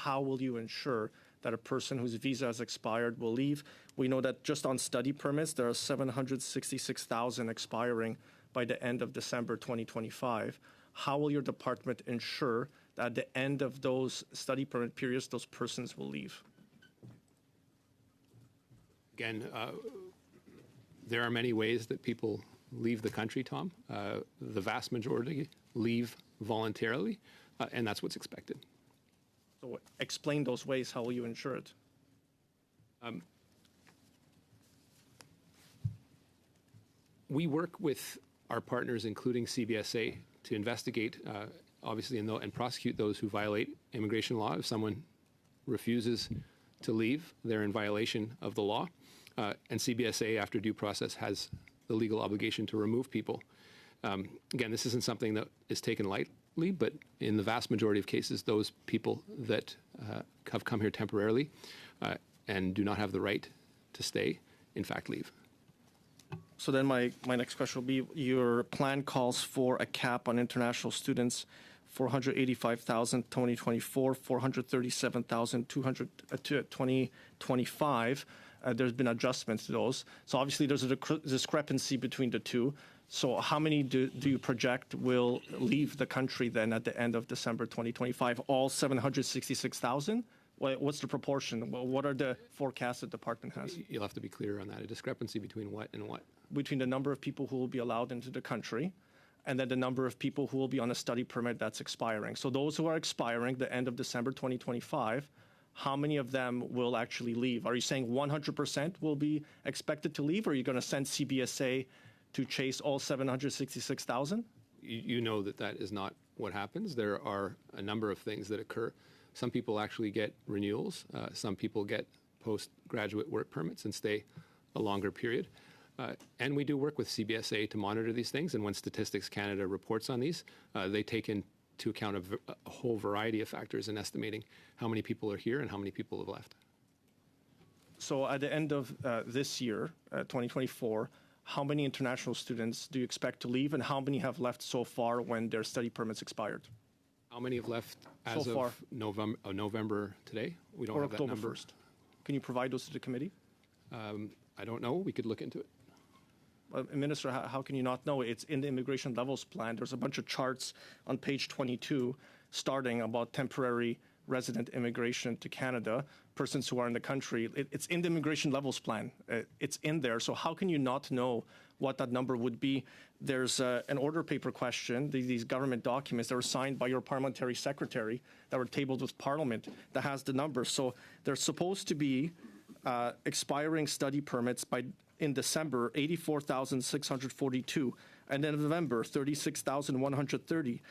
how will you ensure that a person whose visa has expired will leave? We know that just on study permits, there are 766,000 expiring by the end of December 2025. How will your department ensure that at the end of those study permit periods, those persons will leave? Again, there are many ways that people leave the country, Tom. The vast majority leave voluntarily, and that's what's expected. So explain those ways. How will you ensure it? We work with our partners, including CBSA, to investigate, obviously, and prosecute those who violate immigration law. If someone refuses to leave, they're in violation of the law. And CBSA, after due process, has the legal obligation to remove people. Again, this isn't something that is taken lightly, but in the vast majority of cases, those people that have come here temporarily and do not have the right to stay, in fact, leave. So then my next question will be, your plan calls for a cap on international students, 485,000 2024, 437,000 2025. There's been adjustments to those. So obviously there's a discrepancy between the two. So how many do you project will leave the country then at the end of December 2025? All 766,000? What's the proportion? What are the forecasts the department has? You'll have to be clear on that. A discrepancy between what and what? Between the number of people who will be allowed into the country and then the number of people who will be on a study permit that's expiring. So those who are expiring the end of December 2025, how many of them will actually leave? Are you saying 100% will be expected to leave, or are you going to send CBSA to chase all 766,000? You know that that is not what happens. There are a number of things that occur. Some people actually get renewals. Some people get postgraduate work permits and stay a longer period. And we do work with CBSA to monitor these things. And when Statistics Canada reports on these, they take into account a whole variety of factors in estimating how many people are here and how many people have left. So at the end of this year, 2024, how many international students do you expect to leave, and how many have left so far when their study permits expired? How many have left as of November today? We don't have that number. October 1st. Can you provide those to the committee? I don't know. We could look into it. Minister, how can you not know? It's in the immigration levels plan. There's a bunch of charts on page 22 starting about temporary resident immigration to Canada, persons who are in the country. It's in the immigration levels plan. It's in there. So how can you not know what that number would be? There's an order paper question, these government documents that were signed by your parliamentary secretary that were tabled with Parliament that has the numbers. So there's supposed to be expiring study permits in December, 84,642. And then in November, 36,130.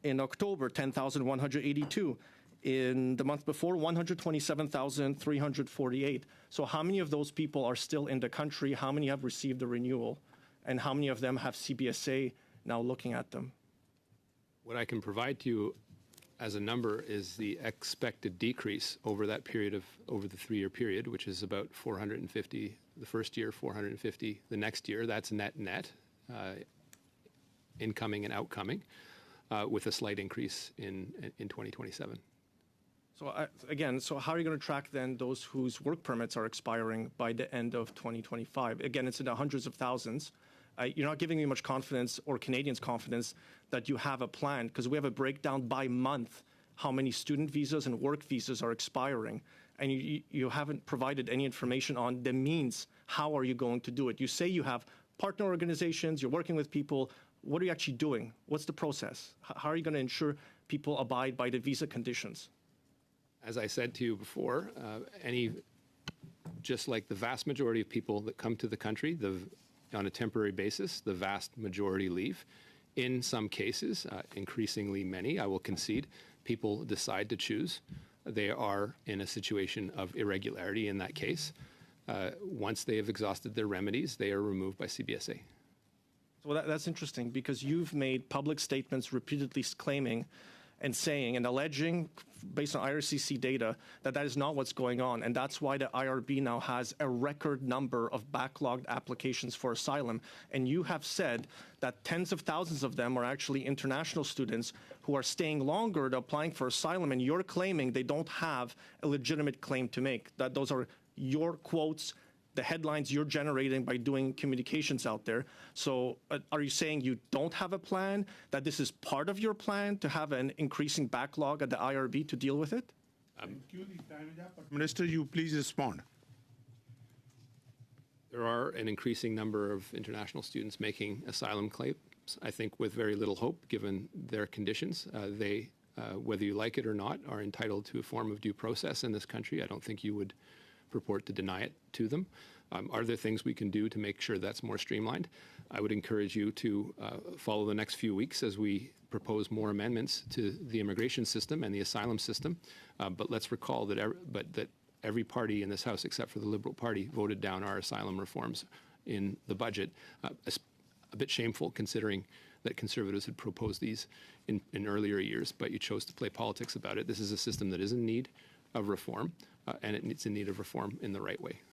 In October, 10,182. In the month before, 127,348. So how many of those people are still in the country? How many have received the renewal? And how many of them have CBSA now looking at them? What I can provide to you as a number is the expected decrease over that period over the 3-year period, which is about 450 the first year, 450 the next year. That's net, incoming and outcoming, with a slight increase in 2027. So again, so how are you going to track then those whose work permits are expiring by the end of 2025? Again, it's in the hundreds of thousands. You're not giving me much confidence, or Canadians confidence, that you have a plan, because we have a breakdown by month how many student visas and work visas are expiring, and you haven't provided any information on the means. How are you going to do it? You say you have partner organizations, you're working with people. What are you actually doing? What's the process? How are you going to ensure people abide by the visa conditions? As I said to you before, just like the vast majority of people that come to the country on a temporary basis, the vast majority leave. In some cases, increasingly many, I will concede, people decide to choose. They are in a situation of irregularity in that case. Once they have exhausted their remedies, they are removed by CBSA. Well, that's interesting, because you've made public statements repeatedly claiming and saying and alleging, based on IRCC data, that that is not what's going on. And that's why the IRB now has a record number of backlogged applications for asylum. And you have said that tens of thousands of them are actually international students who are staying longer to applying for asylum, and you're claiming they don't have a legitimate claim to make. That those are your quotes, the headlines you're generating by doing communications out there. So are you saying you don't have a plan, that this is part of your plan to have an increasing backlog at the IRB to deal with it? Thank you. The time is up. But Minister, you please respond. There are an increasing number of international students making asylum claims, I think with very little hope, given their conditions. They, whether you like it or not, are entitled to a form of due process in this country. I don't think you would purport to deny it to them. Are there things we can do to make sure that's more streamlined? I would encourage you to follow the next few weeks as we propose more amendments to the immigration system and the asylum system. But let's recall that every party in this House, except for the Liberal Party, voted down our asylum reforms in the budget. A bit shameful considering that Conservatives had proposed these in earlier years, but you chose to play politics about it. This is a system that is in need of reform, and it's in need of reform in the right way.